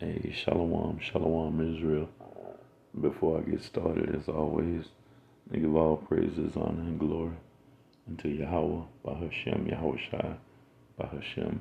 Hey, shalom, shalom, Israel. Before I get started, as always, I give all praises, honor, and glory unto Yahweh, Bahashem, Yahweh Shai, Bahashem,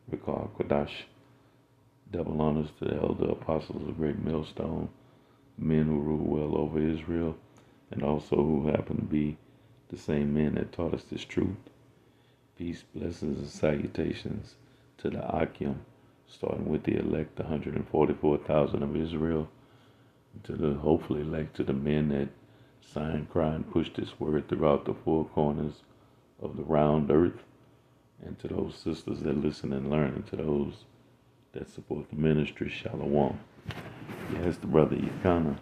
Rikar Kodash. Double honors to the elder apostles of Great Millstone, men who rule well over Israel, and also who happen to be the same men that taught us this truth. Peace, blessings, and salutations to the Akim, starting with the elect, the 144,000 of Israel, to the hopefully elect, to the men that sign, cry, and push this word throughout the four corners of the round earth, and to those sisters that listen and learn, and to those that support the ministry. Shalom. Yes, the brother Yakana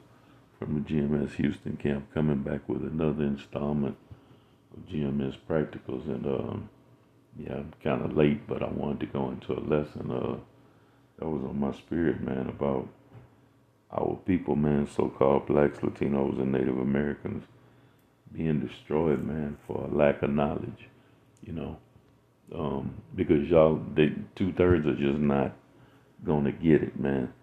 from the GMS Houston camp coming back with another installment of GMS Practicals, and yeah, I'm kind of late, but I wanted to go into a lesson that was on my spirit, man, about our people, man, so-called blacks, Latinos, and Native Americans being destroyed, man, for a lack of knowledge, you know, because y'all, they 2/3 are just not gonna get it, man.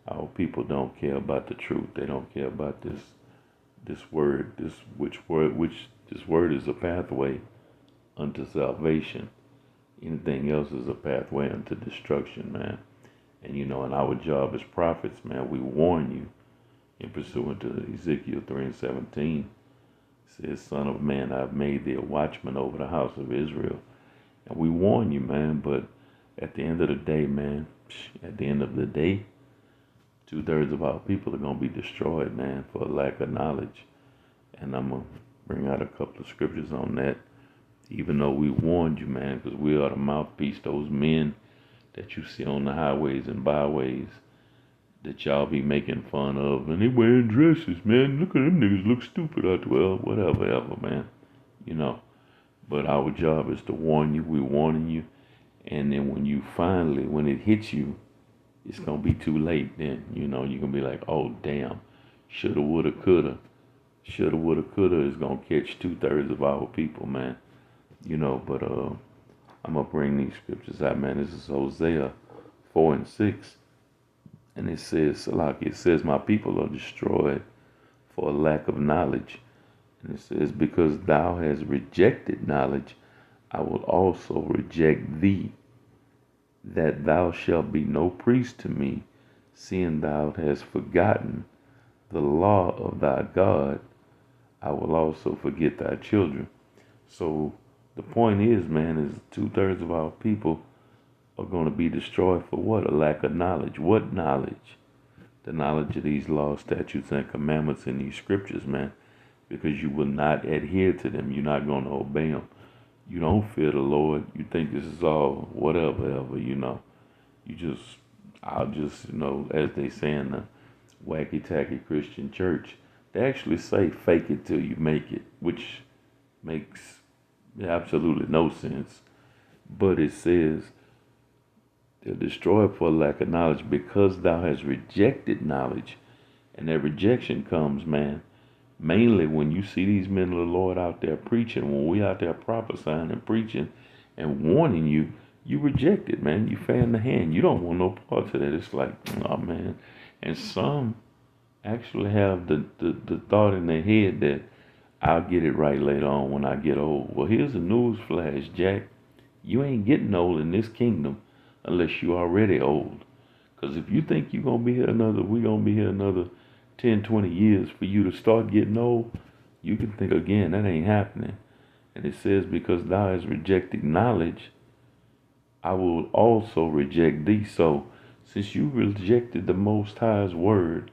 Our people don't care about the truth. They don't care about this word, which this word is a pathway unto salvation. Anything else is a pathway unto destruction, man. And and our job as prophets, man, we warn you in pursuant to Ezekiel 3:17. It says, Son of man, I've made thee a watchman over the house of Israel. And we warn you, man, but at the end of the day, man, at the end of the day, 2/3 of our people are going to be destroyed, man, for a lack of knowledge. And I'm going to bring out a couple of scriptures on that, even though we warned you, man, because we are the mouthpiece, those men that you see on the highways and byways that y'all be making fun of. And they wearing dresses, man. Look at them niggas look stupid out there. Well, whatever, ever, man. But our job is to warn you. We're warning you. And then when it hits you, it's going to be too late then. You're going to be like, oh, damn. Shoulda, woulda, coulda. Shoulda, woulda, coulda is going to catch 2/3 of our people, man. But I'm going to bring these scriptures out, man. This is Hosea 4:6. And it says, my people are destroyed for a lack of knowledge. And it says, because thou hast rejected knowledge, I will also reject thee, that thou shalt be no priest to me, seeing thou hast forgotten the law of thy God, I will also forget thy children. So the point is, man, is 2/3 of our people are going to be destroyed for what? A lack of knowledge. What knowledge? The knowledge of these laws, statutes, and commandments in these scriptures, man, because you will not adhere to them. You're not going to obey them. You don't fear the Lord. You think this is all whatever, ever, I'll just, as they say in the wacky-tacky Christian church, they actually say fake it till you make it, which makes absolutely no sense. But it says, they're destroyed for lack of knowledge because thou hast rejected knowledge. And that rejection comes, man, mainly when you see these men of the Lord out there preaching, when we out there prophesying and preaching and warning you, you reject it, man. You fan the hand. You don't want no parts of that. It's like, oh, man. And some actually have the thought in their head that I'll get it right later on when I get old. Well, here's a news flash, Jack. You ain't getting old in this kingdom unless you're already old. Because if you think we're going to be here another 10, 20 years for you to start getting old, you can think again, that ain't happening. And it says, because thou hast rejected knowledge, I will also reject thee. So, since you rejected the Most High's word,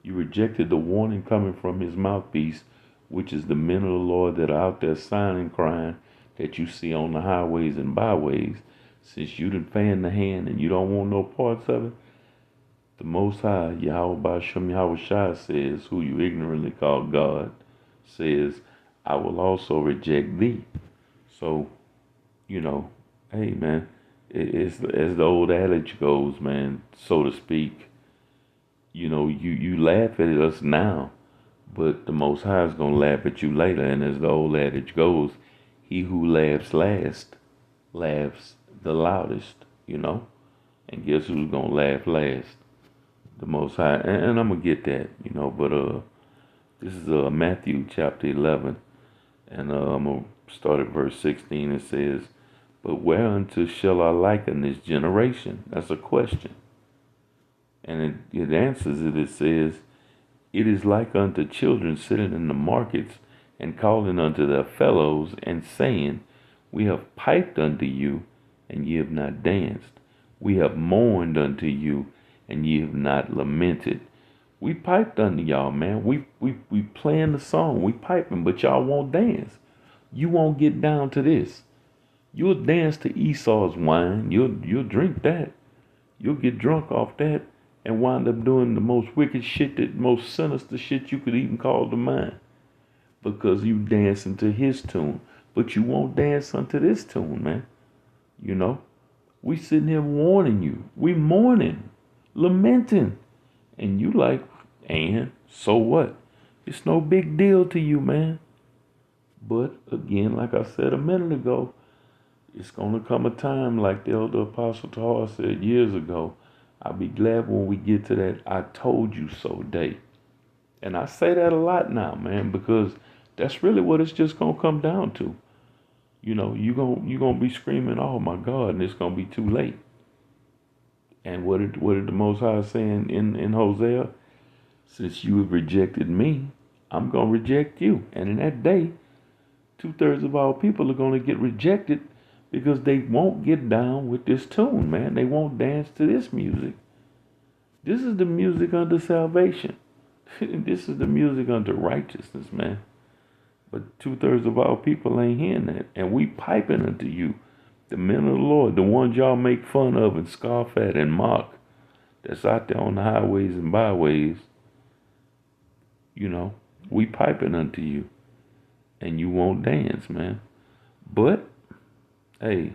you rejected the warning coming from his mouthpiece, which is the men of the Lord that are out there signing, crying, that you see on the highways and byways. Since you done fan the hand and you don't want no parts of it, the Most High, Yahweh Ba'ashem Yahweh Shai says, who you ignorantly call God, says, I will also reject thee. So, hey, man, it's as the old adage goes, man, so to speak. You laugh at us now, but the Most High is going to laugh at you later. And as the old adage goes, he who laughs last laughs the loudest, And guess who's going to laugh last? the Most High, and I'm gonna get that, you know. But this is Matthew chapter 11, and I'm gonna start at verse 16. It says, "But whereunto shall I liken this generation?" That's a question, and it answers it. It says, "It is like unto children sitting in the markets and calling unto their fellows and saying, We have piped unto you, and ye have not danced. We have mourned unto you, and ye have not lamented." We piped unto y'all, man. We playing the song, we piping, but y'all won't dance. You won't get down to this. You'll dance to Esau's wine. You'll drink that. You'll get drunk off that and wind up doing the most wicked shit, the most sinister shit you could even call to mind, because you dancing to his tune. But you won't dance unto this tune, man. You know? We sitting here warning you. We mourning, lamenting. And you like, and so what? It's no big deal to you, man. But again, like I said a minute ago, it's going to come a time, like the elder apostle Tahar said years ago, I'll be glad when we get to that "I told you so" day. And I say that a lot now, man, because that's really what it's just going to come down to. You know, you gonna be screaming, "Oh my God," and it's going to be too late. And what did the Most High say in Hosea? Since you have rejected me, I'm going to reject you. And in that day, 2/3 of our people are going to get rejected because they won't get down with this tune, man. They won't dance to this music. This is the music unto salvation. This is the music unto righteousness, man. But 2/3 of our people ain't hearing that. And we piping unto you, the men of the Lord, the ones y'all make fun of and scoff at and mock, that's out there on the highways and byways. You know, we piping unto you, and you won't dance, man. But, hey,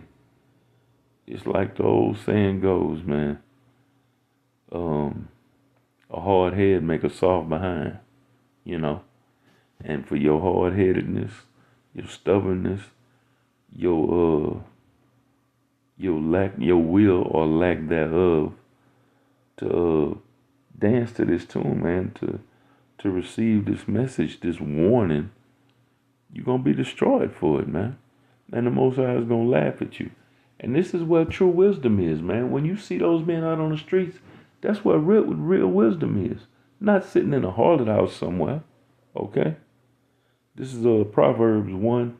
it's like the old saying goes, man. A hard head make a soft behind, you know. And for your hard-headedness, your stubbornness, your your will or lack thereof, to dance to this tune, man, to receive this message, this warning, you're going to be destroyed for it, man. And the Most High is going to laugh at you. And this is where true wisdom is, man. When you see those men out on the streets, that's where real wisdom is. Not sitting in a harlot house somewhere, okay? This is Proverbs 1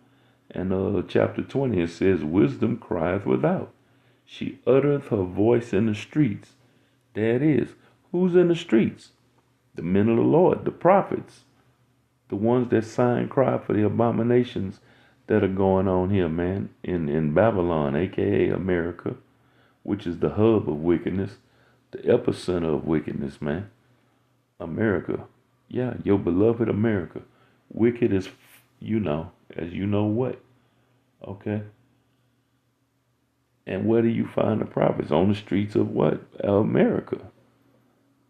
and chapter 20. It says, "Wisdom crieth without. She uttereth her voice in the streets." There it is. Who's in the streets? The men of the Lord, the prophets, the ones that sigh and cry for the abominations that are going on here, man, in Babylon, aka America, which is the hub of wickedness, the epicenter of wickedness, man. America. Yeah, your beloved America. Wicked as as you know what. Okay? And where do you find the prophets? On the streets of what? America.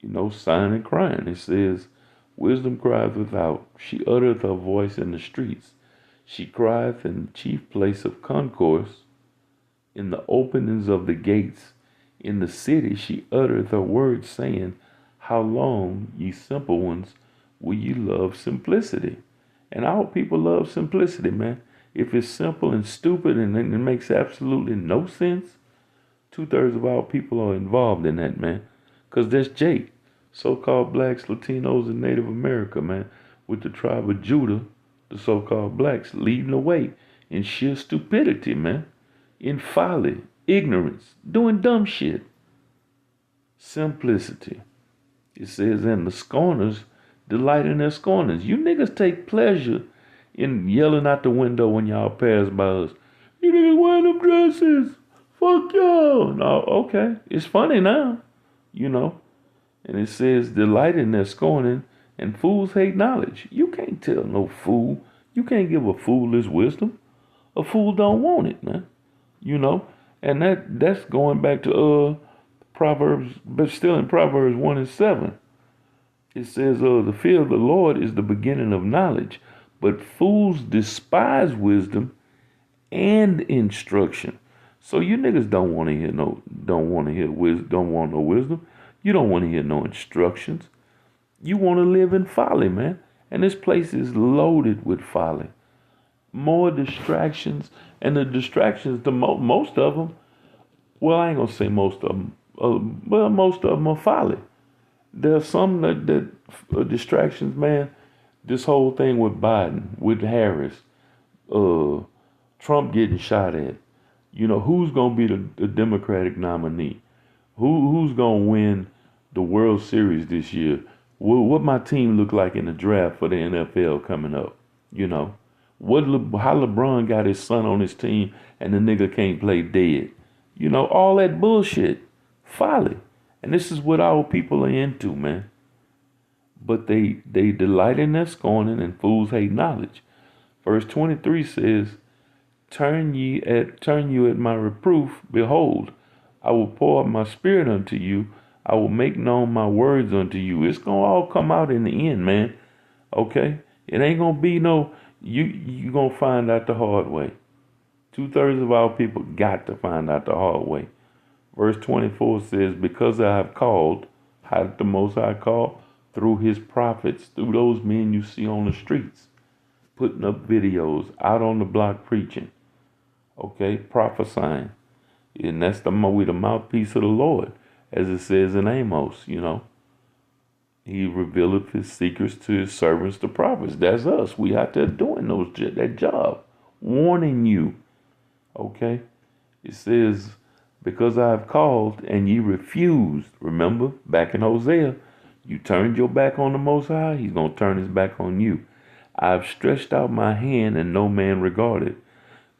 You know, sighing and crying. It says, "Wisdom crieth without. She uttereth her voice in the streets. She crieth in the chief place of concourse, in the openings of the gates. In the city she uttereth her words, saying, How long, ye simple ones, will ye love simplicity?" And our people love simplicity, man. If it's simple and stupid and it makes absolutely no sense, 2/3 of our people are involved in that, man. Because that's Jake, so-called blacks, Latinos, and Native America, man, with the tribe of Judah, the so-called blacks, leading the way in sheer stupidity, man. In folly, ignorance, doing dumb shit. Simplicity. It says, "And the scorners delight in their scorners." You niggas take pleasure in yelling out the window when y'all pass by us. "You niggas wearing them dresses. Fuck y'all." No, okay. It's funny now, you know. And it says, "Delight in their scorning, and fools hate knowledge." You can't tell no fool. You can't give a fool his wisdom. A fool don't want it, man. You know. And that's going back to Proverbs, but still in Proverbs 1 and 7. It says, "The fear of the Lord is the beginning of knowledge, but fools despise wisdom and instruction." So you niggas don't want to hear wisdom, don't want no wisdom. You don't want to hear no instructions. You want to live in folly, man. And this place is loaded with folly. More distractions. And the distractions, most of them, well, I ain't going to say most of them. Well, most of them are folly. There are some that distractions, man. This whole thing with Biden, with Harris, Trump getting shot at. You know, who's going to be the Democratic nominee? Who's going to win the World Series this year? What my team look like in the draft for the NFL coming up? You know, how LeBron got his son on his team and the nigga can't play dead. You know, all that bullshit, folly. And this is what our people are into, man. But they delight in their scorning, and fools hate knowledge. Verse 23 says, Turn you at my reproof. Behold, I will pour out my spirit unto you. I will make known my words unto you. It's going to all come out in the end, man. Okay? It ain't going to be no, you going to find out the hard way. 2/3 of our people got to find out the hard way. Verse 24 says, because I have called, how did the Most High call? Through his prophets, through those men you see on the streets, putting up videos, out on the block preaching, okay, prophesying. And that's the mouthpiece of the Lord, as it says in Amos, you know. He revealeth his secrets to his servants, the prophets. That's us. We out there doing that job, warning you, okay. It says, because I have called and ye refused. Remember, back in Hosea, you turned your back on the Most High, he's going to turn his back on you. I have stretched out my hand and no man regarded.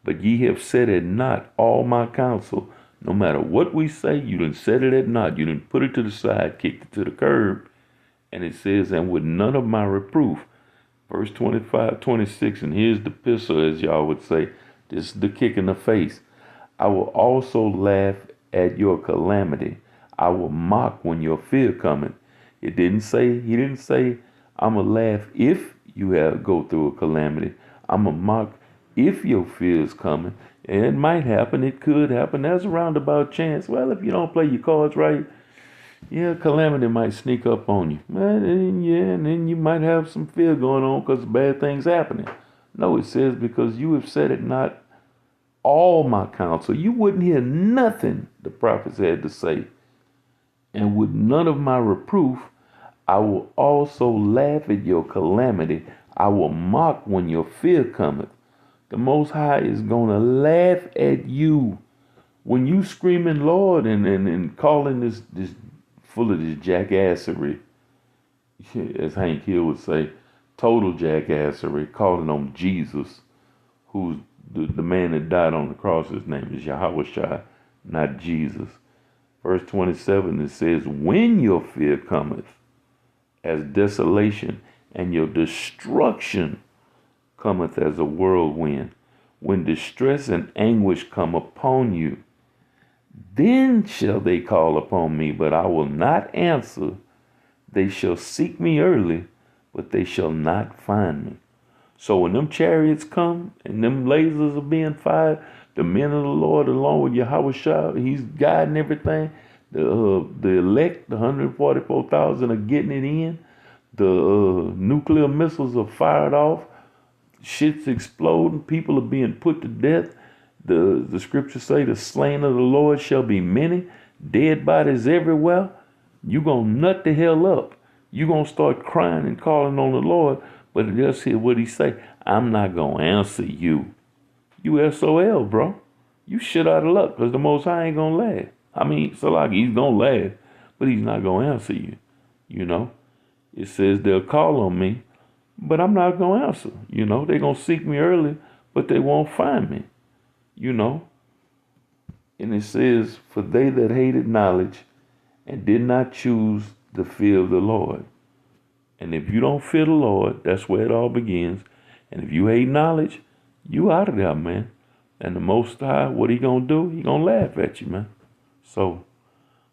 But ye have set at naught all my counsel. No matter what we say, you done set it at naught. You done put it to the side, kicked it to the curb. And it says, and with none of my reproof. Verse 25, 26, and here's the pistol, as y'all would say. This is the kick in the face. I will also laugh at your calamity. I will mock when your fear cometh. He didn't say, I'm going to laugh if you go through a calamity. I'm going to mock if your fear is coming. And it might happen. It could happen. There's a roundabout chance. Well, if you don't play your cards right, yeah, calamity might sneak up on you. And then you might have some fear going on because bad things happening. No, it says, because you have said it not all my counsel. You wouldn't hear nothing the prophets had to say. And with none of my reproof, I will also laugh at your calamity. I will mock when your fear cometh. The Most High is going to laugh at you when you screaming, Lord, and calling this full of this jackassery, as Hank Hill would say, total jackassery, calling on Jesus, who's the man that died on the cross. His name is Yahushua, not Jesus. Verse 27, it says, when your fear cometh as desolation, and your destruction cometh as a whirlwind, when distress and anguish come upon you, then shall they call upon me, but I will not answer. They shall seek me early, but they shall not find me. So when them chariots come and them lasers are being fired, the men of the Lord, along with Yahushua, he's guiding everything. The elect, the 144,000 are getting it in. The nuclear missiles are fired off. Shit's exploding. People are being put to death. The scriptures say the slain of the Lord shall be many. Dead bodies everywhere. You gonna nut the hell up. You gonna start crying and calling on the Lord. But just hear what he say. I'm not gonna answer you. You SOL, bro. You shit out of luck, because the Most High ain't gonna laugh. I mean, so like he's gonna laugh, but he's not gonna answer you. You know, it says they'll call on me, but I'm not gonna answer. You know, they're gonna seek me early, but they won't find me. You know, and it says, for they that hated knowledge and did not choose the fear of the Lord. And if you don't fear the Lord, that's where it all begins. And if you hate knowledge, you out of there, man. And the Most High, what he gonna do? He gonna laugh at you, man. So,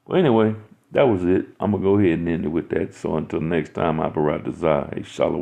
well, anyway, that was it. I'm going to go ahead and end it with that. So until next time, I Barat Desire. Hey, Shalom.